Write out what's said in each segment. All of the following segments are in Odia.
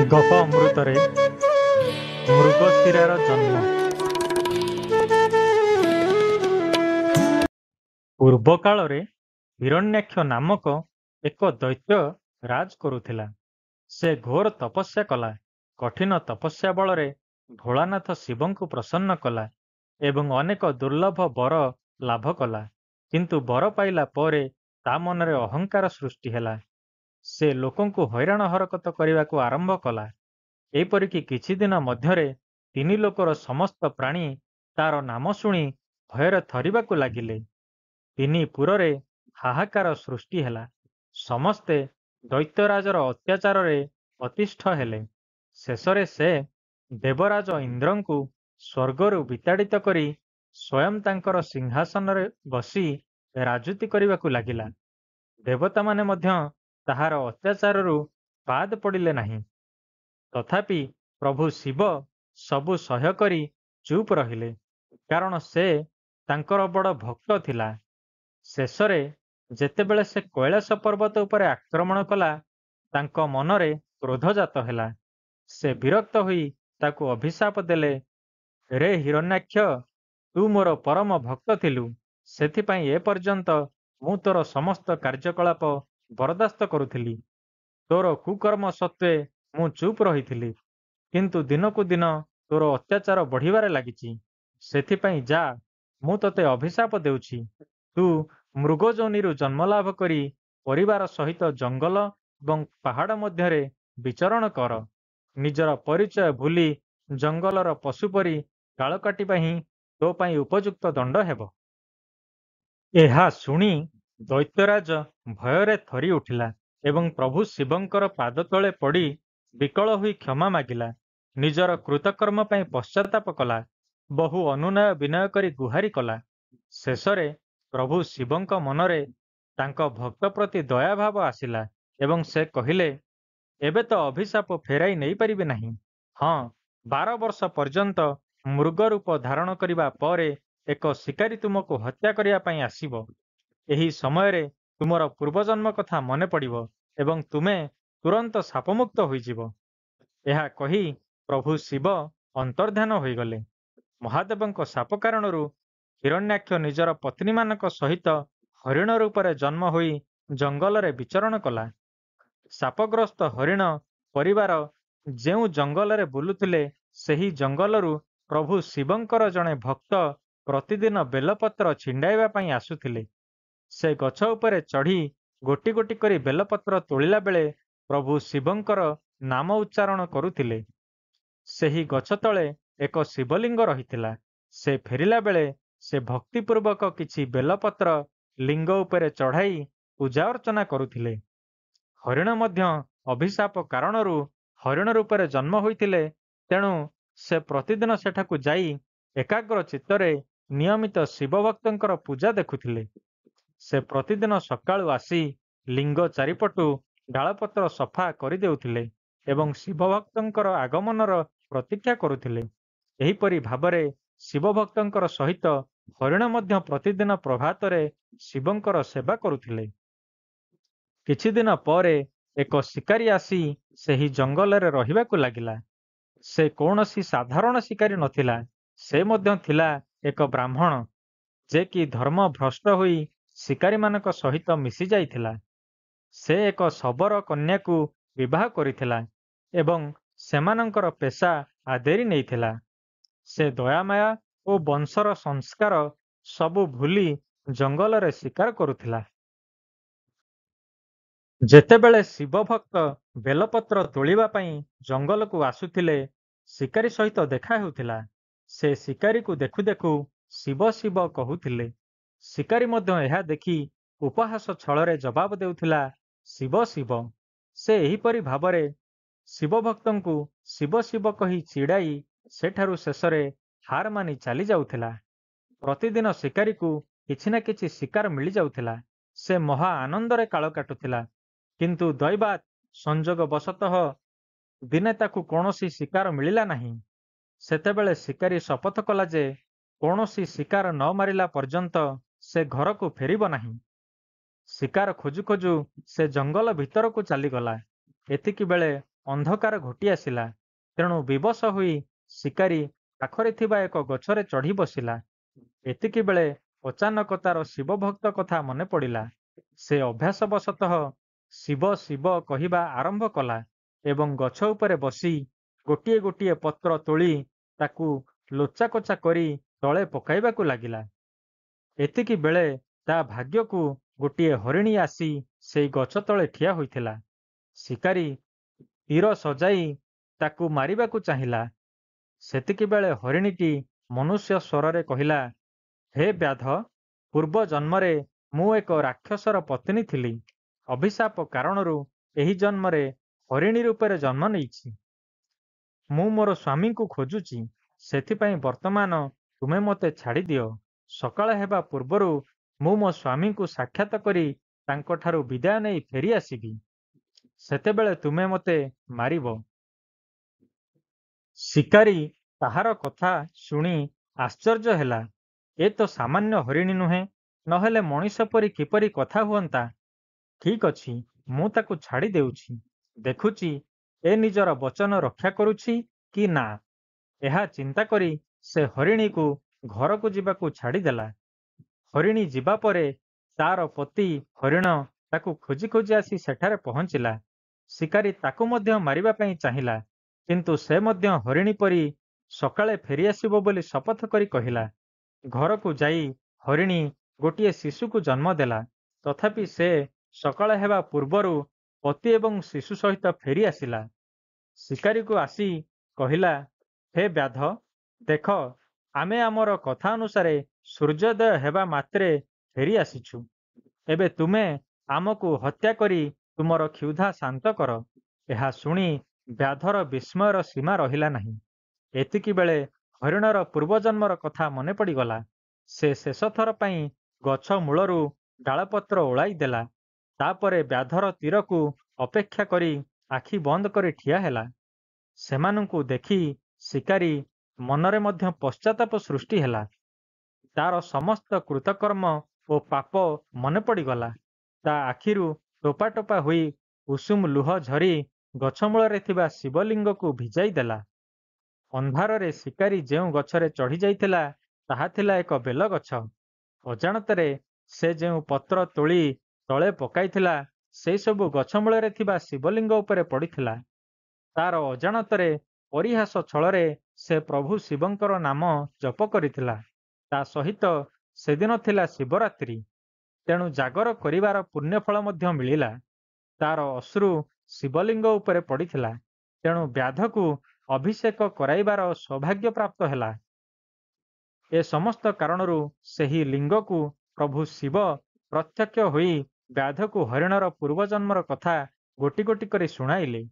ଗପ ଅମୃତରେ ମୃଗଶିରାର ଜନ୍ମ। ପୂର୍ବ କାଳରେ ହିରଣ୍ୟାକ୍ଷ ନାମକ ଏକ ଦୈତ୍ୟ ରାଜ କରୁଥିଲା। ସେ ଘୋର ତପସ୍ୟା କଲା। କଠିନ ତପସ୍ୟା ବଳରେ ଭୋଳାନାଥ ଶିବଙ୍କୁ ପ୍ରସନ୍ନ କଲା ଏବଂ ଅନେକ ଦୁର୍ଲଭ ବର ଲାଭ କଲା। କିନ୍ତୁ ବର ପାଇଲା ପରେ ତା ମନରେ ଅହଙ୍କାର ସୃଷ୍ଟି ହେଲା। ସେ ଲୋକଙ୍କୁ ହଇରାଣ ହରକତ କରିବାକୁ ଆରମ୍ଭ କଲା। ଏପରିକି କିଛି ଦିନ ମଧ୍ୟରେ ତିନି ଲୋକର ସମସ୍ତ ପ୍ରାଣୀ ତାର ନାମ ଶୁଣି ଭୟରେ ଥରିବାକୁ ଲାଗିଲେ। ତିନି ପୁରରେ ହାହାକାର ସୃଷ୍ଟି ହେଲା। ସମସ୍ତେ ଦୈତ୍ୟରାଜର ଅତ୍ୟାଚାରରେ ଅତିଷ୍ଠ ହେଲେ। ଶେଷରେ ସେ ଦେବରାଜ ଇନ୍ଦ୍ରଙ୍କୁ ସ୍ୱର୍ଗରୁ ବିତାଡ଼ିତ କରି ସ୍ୱୟଂ ତାଙ୍କର ସିଂହାସନରେ ବସି ରାଜୁତି କରିବାକୁ ଲାଗିଲା। ଦେବତାମାନେ ମଧ୍ୟ ତାହାର ଅତ୍ୟାଚାରରୁ ବାଦ ପଡ଼ିଲେ ନାହିଁ। ତଥାପି ପ୍ରଭୁ ଶିବ ସବୁ ସହ୍ୟ କରି ଚୁପ୍ ରହିଲେ, କାରଣ ସେ ତାଙ୍କର ବଡ଼ ଭକ୍ତ ଥିଲା। ଶେଷରେ ଯେତେବେଳେ ସେ କୈଳାସ ପର୍ବତ ଉପରେ ଆକ୍ରମଣ କଲା, ତାଙ୍କ ମନରେ କ୍ରୋଧଜାତ ହେଲା। ସେ ବିରକ୍ତ ହୋଇ ତାକୁ ଅଭିଶାପ ଦେଲେ, ରେ ହିରଣ୍ୟାକ୍ଷ, ତୁ ମୋର ପରମ ଭକ୍ତ ଥିଲୁ, ସେଥିପାଇଁ ଏପର୍ଯ୍ୟନ୍ତ ମୁଁ ତୋର ସମସ୍ତ କାର୍ଯ୍ୟକଳାପ ବରଦାସ୍ତ କରୁଥିଲି। ତୋର କୁକର୍ମ ସତ୍ତ୍ୱେ ମୁଁ ଚୁପ୍ ରହିଥିଲି। କିନ୍ତୁ ଦିନକୁ ଦିନ ତୋର ଅତ୍ୟାଚାର ବଢ଼ିବାରେ ଲାଗିଛି। ସେଥିପାଇଁ ଯା, ମୁଁ ତୋତେ ଅଭିଶାପ ଦେଉଛି। ତୁ ମୃଗଯୋନିରୁ ଜନ୍ମଲାଭ କରି ପରିବାର ସହିତ ଜଙ୍ଗଲ ଏବଂ ପାହାଡ଼ ମଧ୍ୟରେ ବିଚରଣ କର। ନିଜର ପରିଚୟ ଭୁଲି ଜଙ୍ଗଲର ପଶୁ ପରି କାଳ କାଟିବା ହିଁ ତୋ ପାଇଁ ଉପଯୁକ୍ତ ଦଣ୍ଡ ହେବ। ଏହା ଶୁଣି ଦୈତ୍ୟରାଜ ଭୟରେ ଥରି ଉଠିଲା ଏବଂ ପ୍ରଭୁ ଶିବଙ୍କର ପାଦ ତଳେ ପଡ଼ି ବିକଳ ହୋଇ କ୍ଷମା ମାଗିଲା। ନିଜର କୃତକର୍ମ ପାଇଁ ପଶ୍ଚାତାପ କଲା। ବହୁ ଅନୁନୟ ବିନୟ କରି ଗୁହାରି କଲା। ଶେଷରେ ପ୍ରଭୁ ଶିବଙ୍କ ମନରେ ତାଙ୍କ ଭକ୍ତ ପ୍ରତି ଦୟାଭାବ ଆସିଲା ଏବଂ ସେ କହିଲେ, ଏବେ ତ ଅଭିଶାପ ଫେରାଇ ନେଇପାରିବି ନାହିଁ। ହଁ, 12 ବର୍ଷ ପର୍ଯ୍ୟନ୍ତ ମୃଗ ରୂପ ଧାରଣ କରିବା ପରେ ଏକ ଶିକାରୀ ତୁମକୁ ହତ୍ୟା କରିବା ପାଇଁ ଆସିବ। ଏହି ସମୟରେ ତୁମର ପୂର୍ବଜନ୍ମ କଥା ମନେ ପଡ଼ିବ ଏବଂ ତୁମେ ତୁରନ୍ତ ଶାପମୁକ୍ତ ହୋଇଯିବ। ଏହା କହି ପ୍ରଭୁ ଶିବ ଅନ୍ତର୍ଦ୍ଧାନ ହୋଇଗଲେ। ମହାଦେବଙ୍କ ଶାପ କାରଣରୁ ହିରଣ୍ୟାକ୍ଷ ନିଜର ପତ୍ନୀମାନଙ୍କ ସହିତ ହରିଣ ରୂପରେ ଜନ୍ମ ହୋଇ ଜଙ୍ଗଲରେ ବିଚରଣ କଲା। ଶାପଗ୍ରସ୍ତ ହରିଣ ପରିବାର ଯେଉଁ ଜଙ୍ଗଲରେ ବୁଲୁଥିଲେ, ସେହି ଜଙ୍ଗଲରୁ ପ୍ରଭୁ ଶିବଙ୍କର ଜଣେ ଭକ୍ତ ପ୍ରତିଦିନ ବେଲପତ୍ର ଛିଣ୍ଡାଇବା ପାଇଁ ଆସୁଥିଲେ। ସେ ଗଛ ଉପରେ ଚଢ଼ି ଗୋଟି ଗୋଟି କରି ବେଲପତ୍ର ତୋଳିଲା ବେଳେ ପ୍ରଭୁ ଶିବଙ୍କର ନାମ ଉଚ୍ଚାରଣ କରୁଥିଲେ। ସେହି ଗଛ ତଳେ ଏକ ଶିବଲିଙ୍ଗ ରହିଥିଲା। ସେ ଫେରିଲା ବେଳେ ସେ ଭକ୍ତିପୂର୍ବକ କିଛି ବେଲପତ୍ର ଲିଙ୍ଗ ଉପରେ ଚଢ଼ାଇ ପୂଜା ଅର୍ଚ୍ଚନା କରୁଥିଲେ। ହରିଣ ମଧ୍ୟ ଅଭିଶାପ କାରଣରୁ ହରିଣ ରୂପରେ ଜନ୍ମ ହୋଇଥିଲେ, ତେଣୁ ସେ ପ୍ରତିଦିନ ସେଠାକୁ ଯାଇ ଏକାଗ୍ର ଚିତ୍ତରେ ନିୟମିତ ଶିବ ଭକ୍ତଙ୍କର ପୂଜା ଦେଖୁଥିଲେ। ସେ ପ୍ରତିଦିନ ସକାଳୁ ଆସି ଲିଙ୍ଗ ଚାରିପଟୁ ଡାଳପତ୍ର ସଫା କରିଦେଉଥିଲେ ଏବଂ ଶିବଭକ୍ତଙ୍କର ଆଗମନର ପ୍ରତୀକ୍ଷା କରୁଥିଲେ। ଏହିପରି ଭାବରେ ଶିବଭକ୍ତଙ୍କର ସହିତ ହରିଣ ମଧ୍ୟ ପ୍ରତିଦିନ ପ୍ରଭାତରେ ଶିବଙ୍କର ସେବା କରୁଥିଲେ। କିଛି ଦିନ ପରେ ଏକ ଶିକାରୀ ଆସି ସେହି ଜଙ୍ଗଲରେ ରହିବାକୁ ଲାଗିଲା। ସେ କୌଣସି ସାଧାରଣ ଶିକାରୀ ନଥିଲା। ସେ ମଧ୍ୟ ଥିଲା ଏକ ବ୍ରାହ୍ମଣ, ଯେ କି ଧର୍ମ ଭ୍ରଷ୍ଟ ହୋଇ ଶିକାରୀମାନଙ୍କ ସହିତ ମିଶି ଯାଇଥିଲା। ସେ ଏକ ଶବର କନ୍ୟାକୁ ବିବାହ କରିଥିଲା ଏବଂ ସେମାନଙ୍କର ପେଶା ଆଦରି ନେଇଥିଲା। ସେ ଦୟାମାୟା ଓ ବଂଶର ସଂସ୍କାର ସବୁ ଭୁଲି ଜଙ୍ଗଲରେ ଶିକାର କରୁଥିଲା। ଯେତେବେଳେ ଶିବଭକ୍ତ ବେଲପତ୍ର ତୋଳିବା ପାଇଁ ଜଙ୍ଗଲକୁ ଆସୁଥିଲେ, ଶିକାରୀ ସହିତ ଦେଖା ହେଉଥିଲା। ସେ ଶିକାରୀକୁ ଦେଖୁ ଦେଖୁ ଶିବ ଶିବ କହୁଥିଲେ। ଶିକାରୀ ମଧ୍ୟ ଏହା ଦେଖି ଉପହାସ ଛଳରେ ଜବାବ ଦେଉଥିଲା, ଶିବ ଶିବ। ସେ ଏହିପରି ଭାବରେ ଶିବଭକ୍ତଙ୍କୁ ଶିବ ଶିବ କହି ଚିଡ଼ାଇ ସେଠାରୁ ଶେଷରେ ହାର ମାନି ଚାଲି ଯାଉଥିଲା। ପ୍ରତିଦିନ ଶିକାରୀକୁ କିଛି ନା କିଛି ଶିକାର ମିଳିଯାଉଥିଲା। ସେ ମହା ଆନନ୍ଦରେ କାଳ କାଟୁଥିଲା। କିନ୍ତୁ ଦୈବାତ୍ ସଂଯୋଗ ବଶତଃ ଦିନେ ତାକୁ କୌଣସି ଶିକାର ମିଳିଲା ନାହିଁ। ସେତେବେଳେ ଶିକାରୀ ଶପଥ କଲା ଯେ କୌଣସି ଶିକାର ନ ମାରିଲା ପର୍ଯ୍ୟନ୍ତ ସେ ଘରକୁ ଫେରିବ ନାହିଁ। ଶିକାର ଖୋଜୁ ଖୋଜୁ ସେ ଜଙ୍ଗଲ ଭିତରକୁ ଚାଲିଗଲା। ଏତିକି ବେଳେ ଅନ୍ଧକାର ଘୋଟି ଆସିଲା। ତେଣୁ ବିବଶ ହୋଇ ଶିକାରୀ ପାଖରେ ଥିବା ଏକ ଗଛରେ ଚଢ଼ି ବସିଲା। ଏତିକିବେଳେ ଅଚାନକ ତାର ଶିବଭକ୍ତ କଥା ମନେ ପଡ଼ିଲା। ସେ ଅଭ୍ୟାସବଶତଃ ଶିବ ଶିବ କହିବା ଆରମ୍ଭ କଲା ଏବଂ ଗଛ ଉପରେ ବସି ଗୋଟିଏ ଗୋଟିଏ ପତ୍ର ତୋଳି ତାକୁ ଲୋଚାକୋଚା କରି ତଳେ ପକାଇବାକୁ ଲାଗିଲା। ଏତିକି ବେଳେ ତା ଭାଗ୍ୟକୁ ଗୋଟିଏ ହରିଣୀ ଆସି ସେଇ ଗଛ ତଳେ ଠିଆ ହୋଇଥିଲା। ଶିକାରୀ ତୀର ସଜାଇ ତାକୁ ମାରିବାକୁ ଚାହିଁଲା। ସେତିକିବେଳେ ହରିଣୀଟି ମନୁଷ୍ୟ ସ୍ୱରରେ କହିଲା, ହେ ବ୍ୟାଧ, ପୂର୍ବ ଜନ୍ମରେ ମୁଁ ଏକ ରାକ୍ଷସର ପତ୍ନୀ ଥିଲି। ଅଭିଶାପ କାରଣରୁ ଏହି ଜନ୍ମରେ ହରିଣୀ ରୂପରେ ଜନ୍ମ ନେଇଛି। ମୁଁ ମୋର ସ୍ୱାମୀଙ୍କୁ ଖୋଜୁଛି। ସେଥିପାଇଁ ବର୍ତ୍ତମାନ ତୁମେ ମୋତେ ଛାଡ଼ିଦିଅ। ସକାଳ ହେବା ପୂର୍ବରୁ ମୁଁ ମୋ ସ୍ୱାମୀଙ୍କୁ ସାକ୍ଷାତ କରି ତାଙ୍କଠାରୁ ବିଦାୟ ନେଇ ଫେରି ଆସିବି। ସେତେବେଳେ ତୁମେ ମୋତେ ମାରିବ। ଶିକାରୀ ତାହାର କଥା ଶୁଣି ଆଶ୍ଚର୍ଯ୍ୟ ହେଲା। ଏ ତ ସାମାନ୍ୟ ହରିଣୀ ନୁହେଁ, ନହେଲେ ମଣିଷ ପରି କିପରି କଥା ହୁଅନ୍ତା? ଠିକ୍ ଅଛି, ମୁଁ ତାକୁ ଛାଡ଼ି ଦେଉଛି। ଦେଖୁଛି ଏ ନିଜର ବଚନ ରକ୍ଷା କରୁଛି କି ନା। ଏହା ଚିନ୍ତା କରି ସେ ହରିଣୀକୁ ଘରକୁ ଯିବାକୁ ଛାଡ଼ିଦେଲା। ହରିଣୀ ଯିବା ପରେ ତାର ପତି ହରିଣ ତାକୁ ଖୋଜି ଖୋଜି ଆସି ସେଠାରେ ପହଞ୍ଚିଲା। ଶିକାରୀ ତାକୁ ମଧ୍ୟ ମାରିବା ପାଇଁ ଚାହିଁଲା, କିନ୍ତୁ ସେ ମଧ୍ୟ ହରିଣୀ ପରି ସକାଳେ ଫେରିଆସିବ ବୋଲି ଶପଥ କରି କହିଲା। ଘରକୁ ଯାଇ ହରିଣୀ ଗୋଟିଏ ଶିଶୁକୁ ଜନ୍ମ ଦେଲା। ତଥାପି ସେ ସକାଳ ହେବା ପୂର୍ବରୁ ପତି ଏବଂ ଶିଶୁ ସହିତ ଫେରି ଆସିଲା। ଶିକାରୀକୁ ଆସି କହିଲା, ହେ ବ୍ୟାଧ, ଦେଖ, ଆମେ ଆମର କଥା ଅନୁସାରେ ସୂର୍ଯ୍ୟୋଦୟ ହେବା ମାତ୍ରେ ଫେରି ଆସିଛୁ। ଏବେ ତୁମେ ଆମକୁ ହତ୍ୟା କରି ତୁମର କ୍ଷୁଧା ଶାନ୍ତ କର। ଏହା ଶୁଣି ବ୍ୟାଧର ବିସ୍ମୟର ସୀମା ରହିଲା ନାହିଁ। ଏତିକିବେଳେ ହରିଣର ପୂର୍ବଜନ୍ମର କଥା ମନେ ପଡ଼ିଗଲା। ସେ ଶେଷଥର ପାଇଁ ଗଛ ମୂଳରୁ ଡାଳପତ୍ର ଓଳାଇ ଦେଲା। ତାପରେ ବ୍ୟାଧର ତୀରକୁ ଅପେକ୍ଷା କରି ଆଖି ବନ୍ଦ କରି ଠିଆ ହେଲା। ସେମାନଙ୍କୁ ଦେଖି ଶିକାରୀ ମନରେ ମଧ୍ୟ ପଶ୍ଚାତାପ ସୃଷ୍ଟି ହେଲା। ତାର ସମସ୍ତ କୃତକର୍ମ ଓ ପାପ ମନେ ପଡ଼ିଗଲା। ତା ଆଖିରୁ ଟୋପା ଟୋପା ହୋଇ ଉଷୁମ ଲୁହ ଝରି ଗଛମୂଳରେ ଥିବା ଶିବଲିଙ୍ଗକୁ ଭିଜାଇ ଦେଲା। ଅନ୍ଧାରରେ ଶିକାରୀ ଯେଉଁ ଗଛରେ ଚଢ଼ି ଯାଇଥିଲା ତାହା ଥିଲା ଏକ ବେଲଗଛ। ଅଜାଣତରେ ସେ ଯେଉଁ ପତ୍ର ତୋଳି ତଳେ ପକାଇଥିଲା ସେସବୁ ଗଛମୂଳରେ ଥିବା ଶିବଲିଙ୍ଗ ଉପରେ ପଡ଼ିଥିଲା। ତାର ଅଜାଣତରେ ପରିହାସ ଛଳରେ ସେ ପ୍ରଭୁ ଶିବଙ୍କର ନାମ ଜପ କରିଥିଲା। ତା ସହିତ ସେଦିନ ଥିଲା ଶିବରାତ୍ରି। ତେଣୁ ଜାଗର କରିବାର ପୁଣ୍ୟଫଳ ମଧ୍ୟ ମିଳିଲା। ତାର ଅଶ୍ରୁ ଶିବଲିଙ୍ଗ ଉପରେ ପଡ଼ିଥିଲା। ତେଣୁ ବ୍ୟାଧକୁ ଅଭିଷେକ କରାଇବାର ସୌଭାଗ୍ୟ ପ୍ରାପ୍ତ ହେଲା। ଏ ସମସ୍ତ କାରଣରୁ ସେହି ଲିଙ୍ଗକୁ ପ୍ରଭୁ ଶିବ ପ୍ରତ୍ୟକ୍ଷ ହୋଇ ବ୍ୟାଧକୁ ହରିଣର ପୂର୍ବଜନ୍ମର କଥା ଗୋଟି ଗୋଟି କରି ଶୁଣାଇଲେ।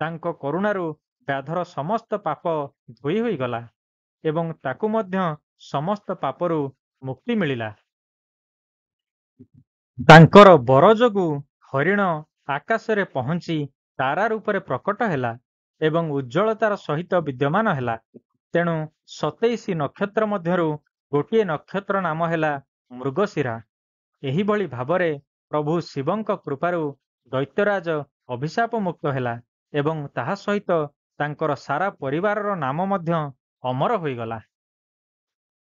ତାଙ୍କ କରୁଣାରୁ ବ୍ୟାଧର ସମସ୍ତ ପାପ ଧୋଇ ହୋଇଗଲା ଏବଂ ତାକୁ ମଧ୍ୟ ସମସ୍ତ ପାପରୁ ମୁକ୍ତି ମିଳିଲା। ତାଙ୍କର ବର ଯୋଗୁଁ ହରିଣ ଆକାଶରେ ପହଞ୍ଚି ତାରା ରୂପରେ ପ୍ରକଟ ହେଲା ଏବଂ ଉଜ୍ଜ୍ୱଳତାର ସହିତ ବିଦ୍ୟମାନ ହେଲା। ତେଣୁ 27 ନକ୍ଷତ୍ର ମଧ୍ୟରୁ ଗୋଟିଏ ନକ୍ଷତ୍ର ନାମ ହେଲା ମୃଗଶିରା। ଏହିଭଳି ଭାବରେ ପ୍ରଭୁ ଶିବଙ୍କ କୃପାରୁ ଦୈତ୍ୟରାଜ ଅଭିଶାପ ମୁକ୍ତ ହେଲା ଏବଂ ତାହା ସହିତ ତାଙ୍କର ସାରା ପରିବାରର ନାମ ମଧ୍ୟ ଅମର ହୋଇଗଲା।